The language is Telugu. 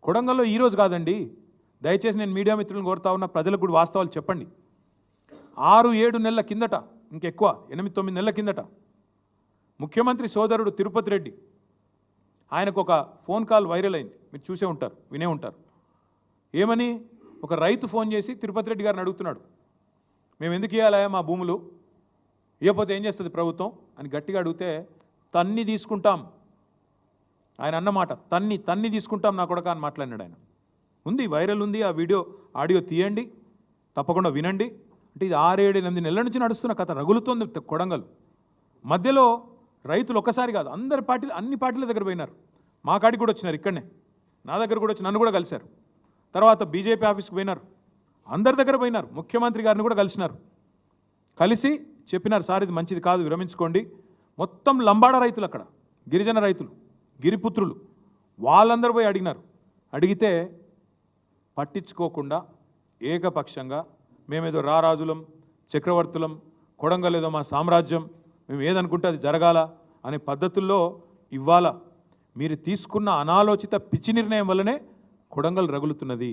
కొడంగల్లో ఈరోజు కాదండి, దయచేసి నేను మీడియా మిత్రులను కోరుతా ఉన్న, ప్రజలకు కూడా వాస్తవాలు చెప్పండి. 6-7 నెలల కిందట, ఇంకెక్కువ 8-9 నెలల కిందట ముఖ్యమంత్రి సోదరుడు తిరుపతి రెడ్డి ఆయనకు ఒక ఫోన్ కాల్ వైరల్ అయింది. మీరు చూసే ఉంటారు, వినే ఉంటారు. ఏమని? ఒక రైతు ఫోన్ చేసి తిరుపతి రెడ్డి గారిని అడుగుతున్నాడు, మేము ఎందుకు ఇవ్వాలా మా భూములు, ఇవ్వకపోతే ఏం చేస్తుంది ప్రభుత్వం అని గట్టిగా అడిగితే, తన్ని తీసుకుంటాం ఆయన అన్నమాట, తన్ని తీసుకుంటాం నా కొడక అని మాట్లాడినాడు ఆయన. ఉంది, వైరల్ ఉంది, ఆ వీడియో ఆడియో తీయండి, తప్పకుండా వినండి. అంటే ఇది 6-7-8 నెలల నుంచి నడుస్తున్న కథ, రగులుతోంది కొడంగల్. మధ్యలో రైతులు ఒక్కసారి కాదు, అన్ని పార్టీల దగ్గర పోయినారు. మా కాడికి కూడా వచ్చినారు, ఇక్కడనే నా దగ్గర కూడా వచ్చి నన్ను కూడా కలిశారు. తర్వాత బీజేపీ ఆఫీస్కి పోయినారు, అందరి దగ్గర పోయినారు, ముఖ్యమంత్రి గారిని కూడా కలిసినారు. కలిసి చెప్పినారు, సార్ ఇది మంచిది కాదు, విరమించుకోండి. మొత్తం లంబాడ రైతులు, అక్కడ గిరిజన రైతులు, గిరిపుత్రులు, వాళ్ళందరూ పోయి అడిగినారు. అడిగితే పట్టించుకోకుండా ఏకపక్షంగా మేమేదో రారాజులం, చక్రవర్తులం, కొడంగల్ ఏదో మా సామ్రాజ్యం, మేము ఏదనుకుంటే అది జరగాల అనే పద్ధతుల్లో ఇవాళ మీరు తీసుకున్న అనాలోచిత పిచ్చి నిర్ణయం వల్లనే కొడంగల్ రగులుతున్నది.